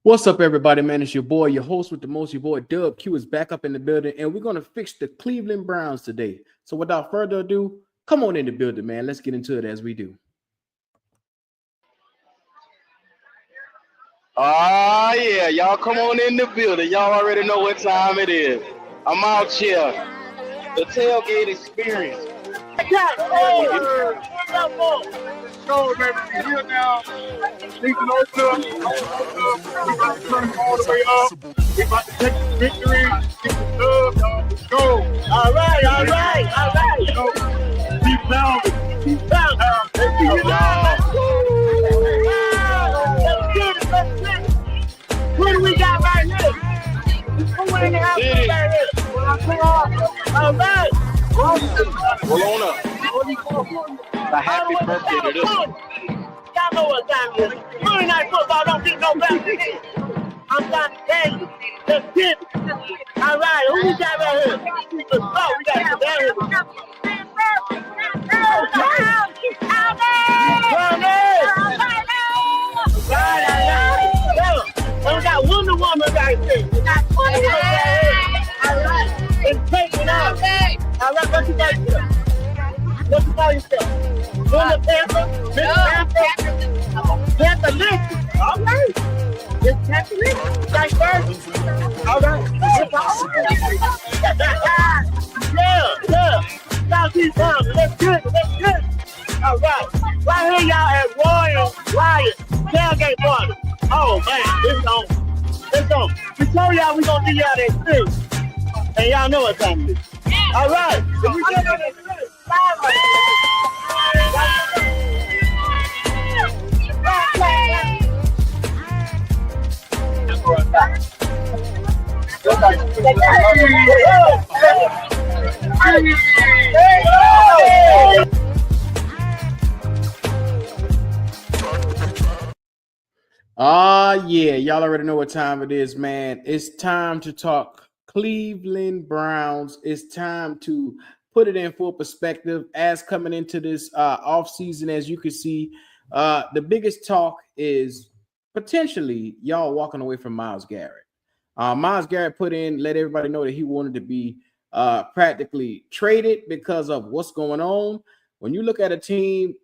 What's up, everybody, man? It's your boy, your host with the most, your boy Dub Q is back up in the building, and we're gonna fix the Cleveland Browns today. So, without further ado, come on in the building, man. Let's get into it as we do. Oh yeah, y'all come on in the building. Y'all already know what time it is. I'm out here. The tailgate experience. Show, baby, we here now. Season opener. We about to turn it all the way up. We about to take the victory. Get the dub, y'all. Let's go. All right. You know, keep down. Keep down. Let's Let's get it. What do we got right here? Who in the house right here? All right. Roll on up. A happy birthday to this one. Y'all know what time it is. Monday Night Football don't get no better than this. I'm trying to tell you. Let's get it. All right, who we got right here? Let's go. We got some down here. We got Wonder Woman right there. All right. And take it out. All right, what you got here? What you call yourself? Wonder Panther? Panther Lynch. All right. It's Panther Lynch. Like first. All right. Yeah. Y'all keep coming. Let's get it. All right. Right here, y'all at Royal Riot Tailgate Party. Oh, man. It's on. We told y'all we gonna do y'all that thing. And y'all know what time it is. All right. If we get on that thing, Yeah, y'all already know what time it is, man. It's time to talk Cleveland Browns. It's time to put it in full perspective as coming into this off season. As you can see, the biggest talk is potentially y'all walking away from Myles Garrett. Myles Garrett let everybody know that he wanted to be practically traded because of what's going on. When you look at a team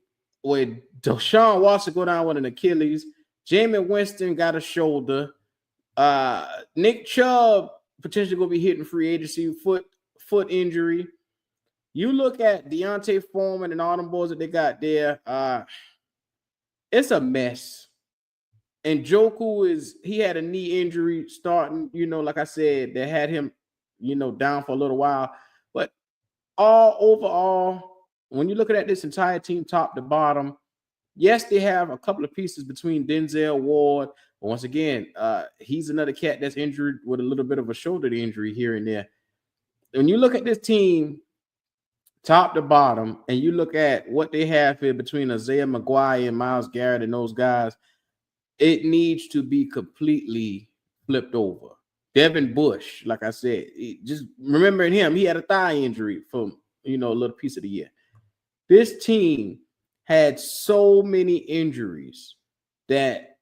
with Deshaun Watson go down with an Achilles, Jameis Winston got a shoulder, Nick Chubb potentially going to be hitting free agency, foot injury. You look at Deontay Foreman and all them boys that they got there, it's a mess. And Joku he had a knee injury starting, like I said, that had him, down for a little while. But overall, when you're looking at this entire team top to bottom, yes, they have a couple of pieces between Denzel Ward. But once again, he's another cat that's injured with a little bit of a shoulder injury here and there. When you look at this team top to bottom, and you look at what they have here between Isaiah McGuire and Myles Garrett and those guys, it needs to be completely flipped over. Devin Bush, like I said, just remembering him, he had a thigh injury from, a little piece of the year. This team had so many injuries that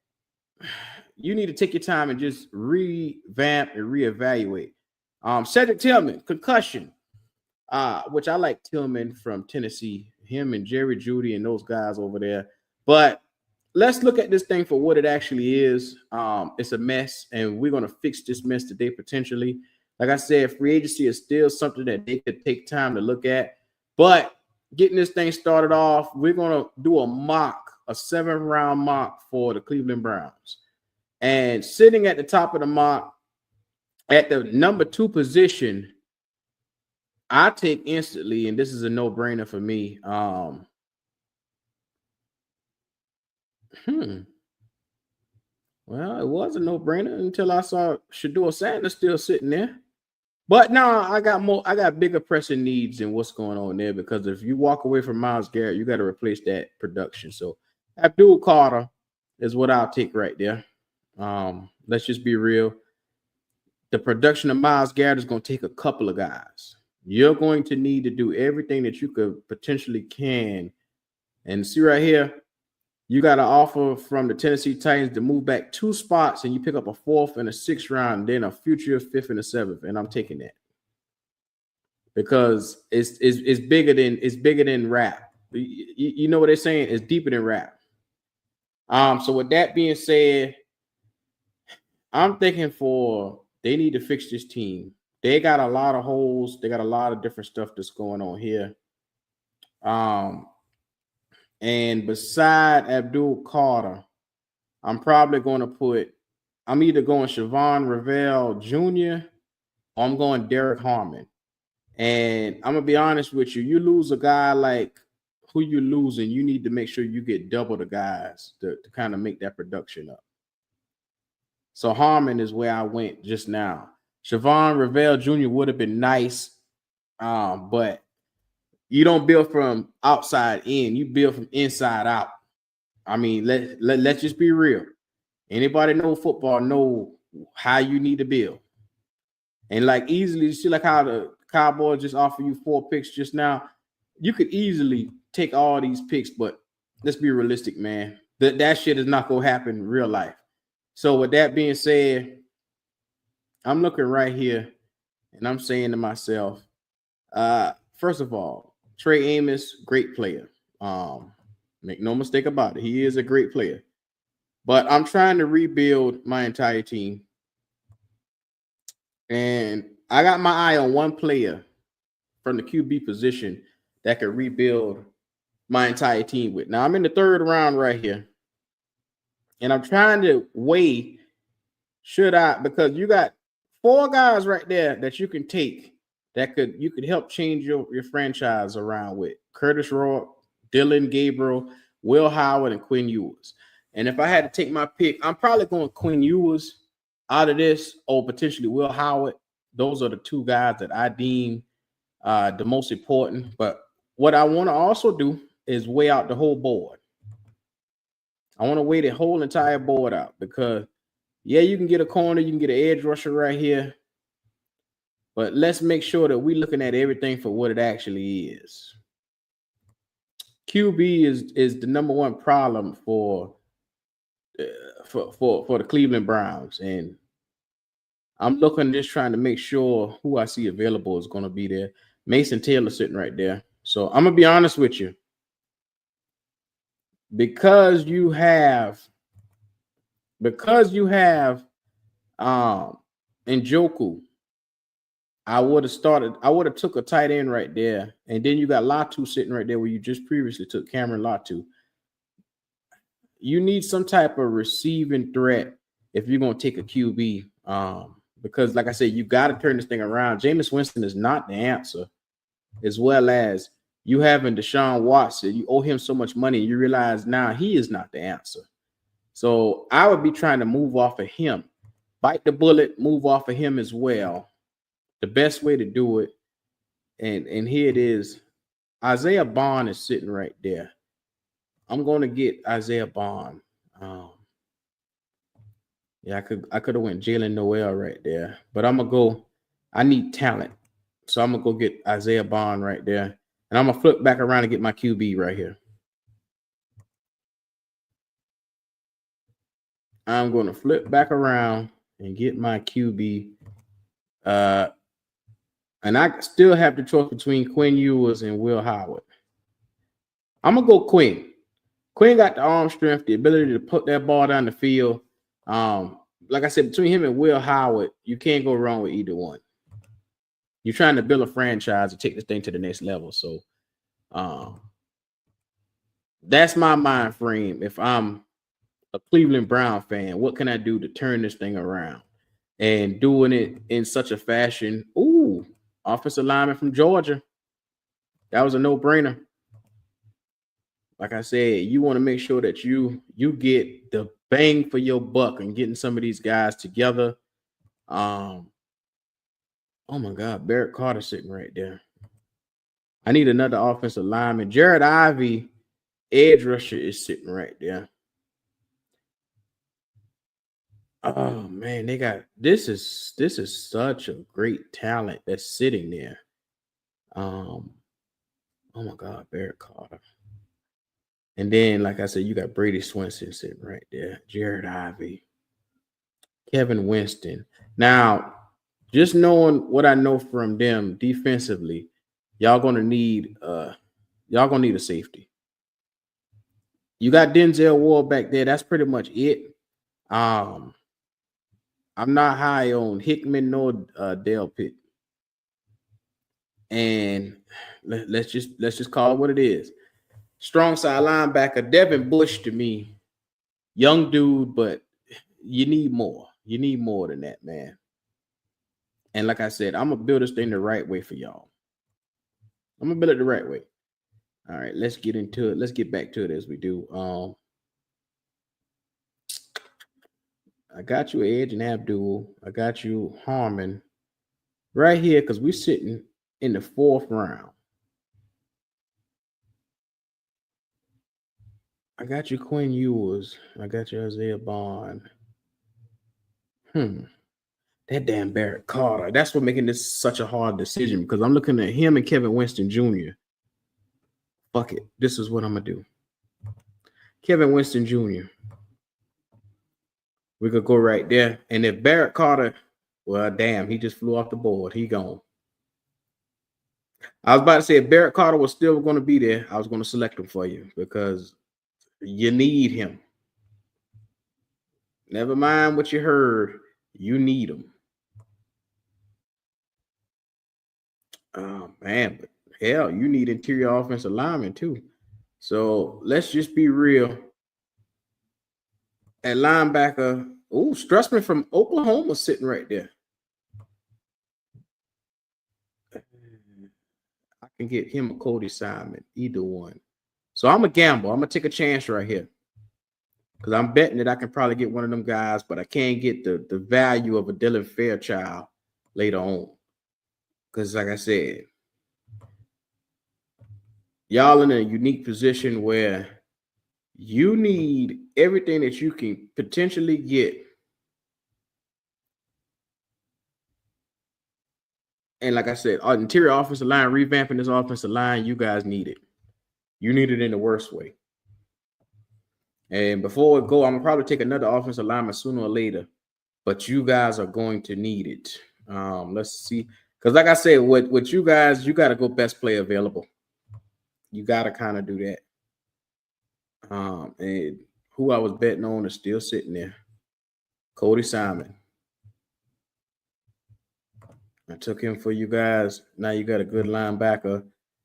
you need to take your time and just revamp and reevaluate. Cedric Tillman, concussion, which I like Tillman from Tennessee, him and Jerry Jeudy and those guys over there. But let's look at this thing for what it actually is. It's a mess, and we're going to fix this mess today potentially. Like I said, free agency is still something that they could take time to look at. But getting this thing started off, we're going to do a 7-round mock for the Cleveland Browns. And sitting at the top of the mock, at the number 2 position, I take instantly, and this is a no-brainer for me. Well, it was a no-brainer until I saw Shedeur Sanders still sitting there. But no, I got bigger pressing needs than what's going on there, because if you walk away from Myles Garrett, you got to replace that production. So Abdul Carter is what I'll take right there. Let's just be real. The production of Myles Garrett is going to take a couple of guys. You're going to need to do everything that you could potentially can. And see right here, You got an offer from the Tennessee Titans to move back 2 spots, and you pick up a 4th and a 6th round, then a future 5th and a 7th, and I'm taking that because it's bigger than rap. You know what they're saying? It's deeper than rap. So with that being said, I'm thinking they need to fix this team. They got a lot of holes. They got a lot of different stuff that's going on here. And beside Abdul Carter, I'm either going Siobhan Ravel Jr. or I'm going Derek Harmon. And I'm going to be honest with you. You lose a guy like who you're losing, you need to make sure you get double the guys to kind of make that production up. So Harmon is where I went just now. Siobhan Ravel Jr. would have been nice, but you don't build from outside in. You build from inside out. I mean, let's just be real. Anybody know football know how you need to build. And like easily, you see like how the Cowboys just offer you 4 picks just now. You could easily take all these picks, but let's be realistic, man. That shit is not going to happen in real life. So with that being said, I'm looking right here and I'm saying to myself, first of all, Trey Amos, great player. Make no mistake about it. He is a great player. But I'm trying to rebuild my entire team. And I got my eye on one player from the QB position that could rebuild my entire team with. Now, I'm in the 3rd round right here. And I'm trying to weigh, because you got 4 guys right there that you can take that you could help change your franchise around with. Curtis Rourke, Dylan Gabriel, Will Howard, and Quinn Ewers. And if I had to take my pick, I'm probably going Quinn Ewers out of this, or potentially Will Howard. Those are the 2 guys that I deem the most important. But what I want to also do is weigh out the whole board. I want to weigh the whole entire board out because, yeah, you can get a corner, you can get an edge rusher right here. But let's make sure that we're looking at everything for what it actually is. QB is the number one problem for the Cleveland Browns. And I'm looking just trying to make sure who I see available is going to be there. Mason Taylor sitting right there. So I'm going to be honest with you. Because you have Njoku, I would have took a tight end right there. And then you got Latu sitting right there where you just previously took Cameron Latu. You need some type of receiving threat if you're going to take a QB. Because like I said, you got to turn this thing around. Jameis Winston is not the answer, as well as you having Deshaun Watson. You owe him so much money. You realize now he is not the answer. So I would be trying to move off of him. Bite the bullet, move off of him as well. The best way to do it. And here it is. Isaiah Bond is sitting right there. I'm going to get Isaiah Bond. Yeah, I could have went Jalen Noel right there. But I'm going to go. I need talent. So I'm going to go get Isaiah Bond right there. And I'm going to flip back around and get my QB right here. I'm going to flip back around and get my QB. And I still have the choice between Quinn Ewers and Will Howard. I'm going to go Quinn. Quinn got the arm strength, the ability to put that ball down the field. Like I said, between him and Will Howard, you can't go wrong with either one. You're trying to build a franchise to take this thing to the next level. So that's my mind frame. If I'm a Cleveland Brown fan, what can I do to turn this thing around? And doing it in such a fashion. Ooh, offensive lineman from Georgia. That was a no-brainer. Like I said, you want to make sure that you get the bang for your buck and getting some of these guys together. Oh my God, Barrett Carter sitting right there. I need another offensive lineman. Jared Ivey, edge rusher, is sitting right there. Oh man, they got this is such a great talent that's sitting there. Oh my God, Barrett Carter. And then, like I said, you got Brady Swinson sitting right there, Jared Ivey, Kevin Winston. Now, just knowing what I know from them defensively, y'all gonna need a safety. You got Denzel Ward back there. That's pretty much it. I'm not high on Hickman nor Dale Pitt. And let's just call it what it is. Strong side linebacker Devin Bush, to me, young dude, but you need more. You need more than that, man. And like I said, I'm gonna build this thing the right way for y'all. I'm gonna build it the right way. All right, let's get into it. Let's get back to it as we do. I got you Edge and Abdul. I got you Harmon right here because we're sitting in the 4th round. I got you Quinn Ewers. I got you Isaiah Bond. That damn Barrett Carter. That's what making this such a hard decision because I'm looking at him and Kevin Winston Jr. Fuck it. This is what I'm going to do. Kevin Winston Jr. We could go right there. And if Barrett Carter, well, damn, he just flew off the board. He gone. I was about to say if Barrett Carter was still going to be there, I was going to select him for you because you need him. Never mind what you heard. You need him. Oh, man. But hell, you need interior offensive linemen too. So let's just be real. At linebacker, Strussman from Oklahoma sitting right there. I can get him a Cody Simon, either one. So I'm a gamble. I'm going to take a chance right here. Because I'm betting that I can probably get one of them guys, but I can't get the value of a Dylan Fairchild later on. Because like I said, y'all in a unique position where you need everything that you can potentially get. And like I said, our interior offensive line, revamping this offensive line, you guys need it. You need it in the worst way. And before we go, I'm going to probably take another offensive lineman sooner or later. But you guys are going to need it. Let's see. Because like I said, with you guys, you got to go best player available. You got to kind of do that. And who I was betting on is still sitting there. Cody Simon. I took him for you guys. Now you got a good linebacker.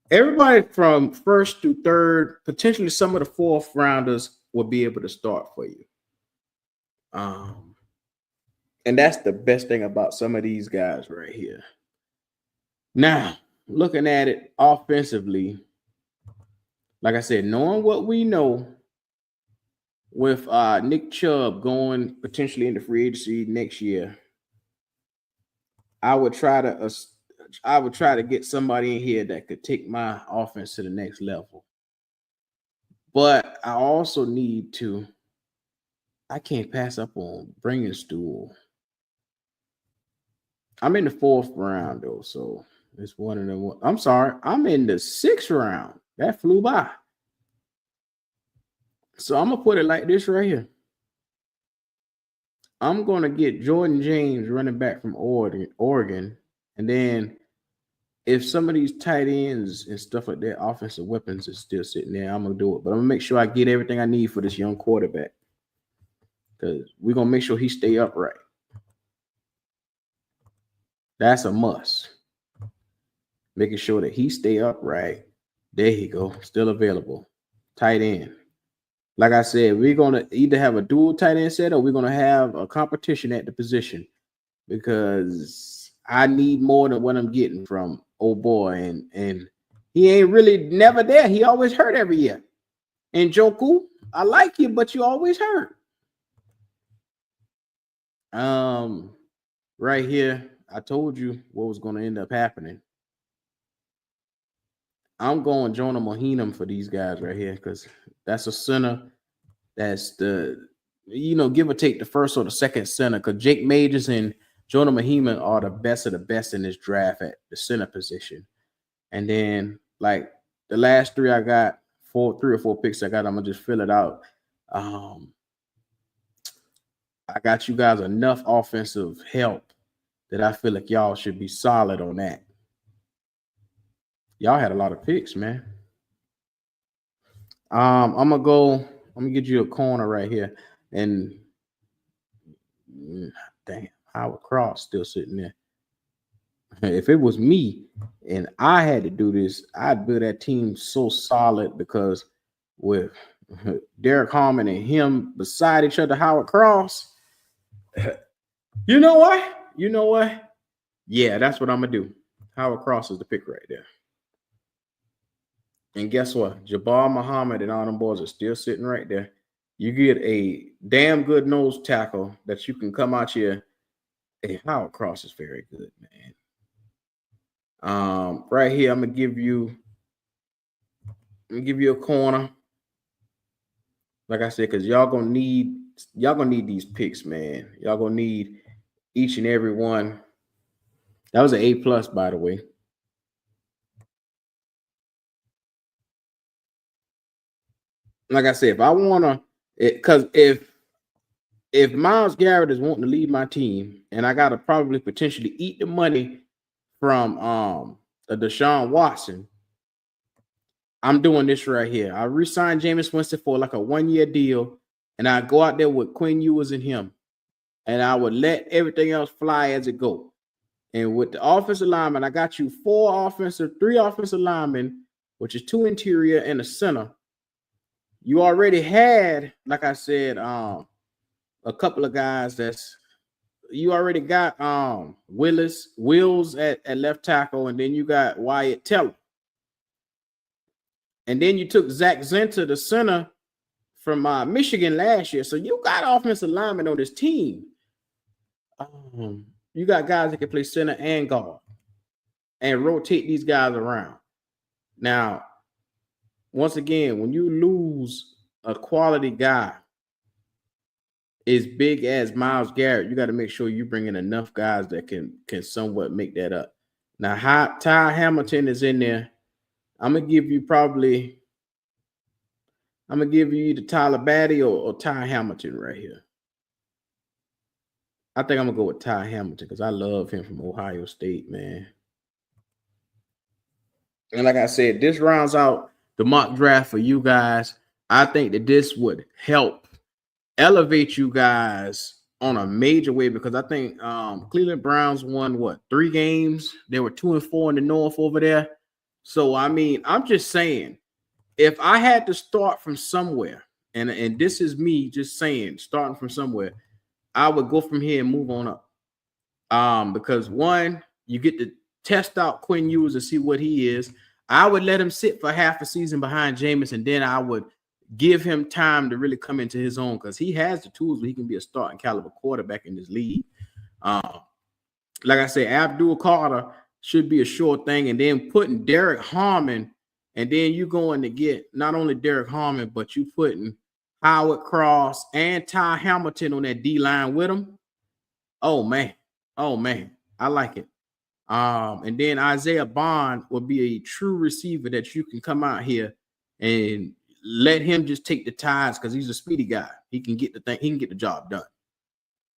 Everybody from 1st to 3rd, potentially some of the 4th rounders will be able to start for you. And that's the best thing about some of these guys right here. Now, looking at it offensively, like I said, knowing what we know with Nick Chubb going potentially into free agency next year, I would try to get somebody in here that could take my offense to the next level. But I also need to. I can't pass up on bringing Stool. I'm in the 4th round though, so it's one of them. I'm sorry, I'm in the 6th round. That flew by. So I'm gonna put it like this right here. I'm gonna get Jordan James running back from Oregon, and then if some of these tight ends and stuff like that, offensive weapons is still sitting there, I'm gonna do it. But I'm gonna make sure I get everything I need for this young quarterback, because we're gonna make sure he stay upright. That's a must. Making sure that he stay upright. There you go, still available. Tight end. Like I said, we're going to either have a dual tight end set or we're going to have a competition at the position, because I need more than what I'm getting from old boy. And he ain't really never there. He always hurt every year. And Njoku, I like you, but you always hurt. Right here, I told you what was going to end up happening. I'm going Jonah Mohinam for these guys right here, because that's a center. That's the, give or take the first or the second center, because Jake Majors and Jonah Mohinam are the best of the best in this draft at the center position. And then, like, the last 3 I got 3 or 4 picks I got. I'm gonna just fill it out. I got you guys enough offensive help that I feel like y'all should be solid on that. Y'all had a lot of picks, man. I'm gonna get you a corner right here. And damn, Howard Cross still sitting there. If it was me and I had to do this, I'd build that team so solid because with Derek Harmon and him beside each other, Howard Cross, you know what? Yeah, that's what I'm gonna do. Howard Cross is the pick right there. And guess what? Jabbar Muhammad and all them boys are still sitting right there. You get a damn good nose tackle that you can come out here. Hey, Howard Cross is very good, man. Right here, I'm gonna give you a corner. Like I said, because y'all gonna need these picks, man. Y'all gonna need each and every one. That was an A+, by the way. Like I said, if I wanna, because if Myles Garrett is wanting to lead my team, and I gotta probably potentially eat the money from Deshaun Watson, I'm doing this right here. I re-signed Jameis Winston for like a 1-year deal, and I go out there with Quinn Ewers and him, and I would let everything else fly as it go. And with the offensive lineman, I got you 3 offensive linemen, which is 2 interior and a center. You already had, like I said, a couple of guys you already got Wills at left tackle, and then you got Wyatt Teller. And then you took Zach Zinter, the center from Michigan last year. So you got offensive linemen on this team. You got guys that can play center and guard and rotate these guys around. Now, once again, when you lose a quality guy as big as Myles Garrett, you got to make sure you bring in enough guys that can somewhat make that up. Now, Ty Hamilton is in there. I'm gonna give you either Tyler Batty or Ty Hamilton right here. I think I'm gonna go with Ty Hamilton because I love him from Ohio State, man. And like I said, this rounds out the mock draft for you guys. I think that this would help elevate you guys on a major way because I think Cleveland Browns won 3 games. They were 2-4 in the North over there. So I mean, I'm just saying, if I had to start from somewhere, and this is me just saying, starting from somewhere, I would go from here and move on up. Because one, you get to test out Quinn Ewers and see what he is. I would let him sit for half a season behind Jameis, and then I would give him time to really come into his own because he has the tools where he can be a starting caliber quarterback in this league. Like I said, Abdul Carter should be a sure thing, and then putting Derek Harmon, and then you going to get not only Derek Harmon, but you putting Howard Cross and Ty Hamilton on that D-line with him. Oh man, I like it. And then Isaiah Bond will be a true receiver that you can come out here and let him just take the ties because he's a speedy guy. He can get the job done.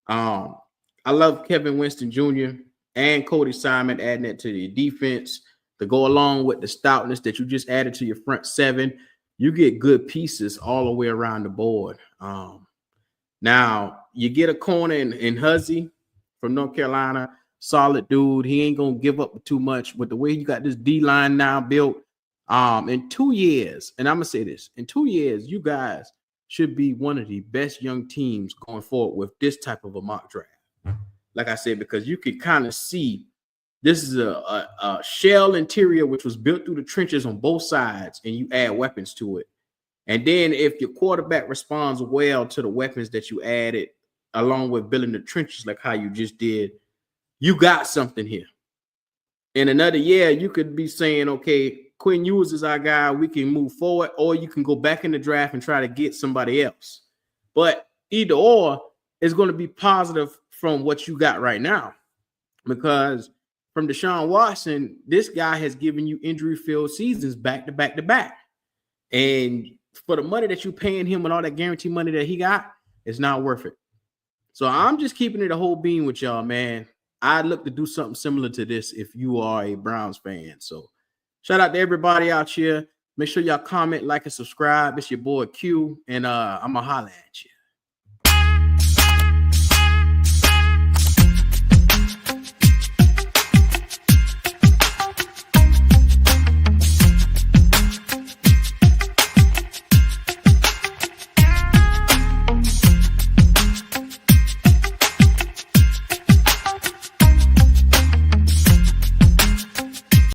I love Kevin Winston Jr. and Cody Simon adding that to the defense to go along with the stoutness that you just added to your front 7. You get good pieces all the way around the board. Now you get a corner in Huzzy from North Carolina, solid dude. He ain't gonna give up too much. But the way you got this D-line now built, in 2 years, and I'm gonna say this, in 2 years, you guys should be one of the best young teams going forward with this type of a mock draft. Like I said, because you can kind of see this is a shell interior which was built through the trenches on both sides, and you add weapons to it. And then if your quarterback responds well to the weapons that you added, along with building the trenches like how you just did, you got something here. In another year, you could be saying, okay, Quinn Ewers is our guy. We can move forward, or you can go back in the draft and try to get somebody else. But either or is going to be positive from what you got right now, because from Deshaun Watson, this guy has given you injury-filled seasons back to back to back. And for the money that you're paying him and all that guarantee money that he got, it's not worth it. So I'm just keeping it a whole bean with y'all, man. I'd look to do something similar to this if you are a Browns fan. So shout out to everybody out here. Make sure y'all comment, like, and subscribe. It's your boy Q, and I'm going to holler at you.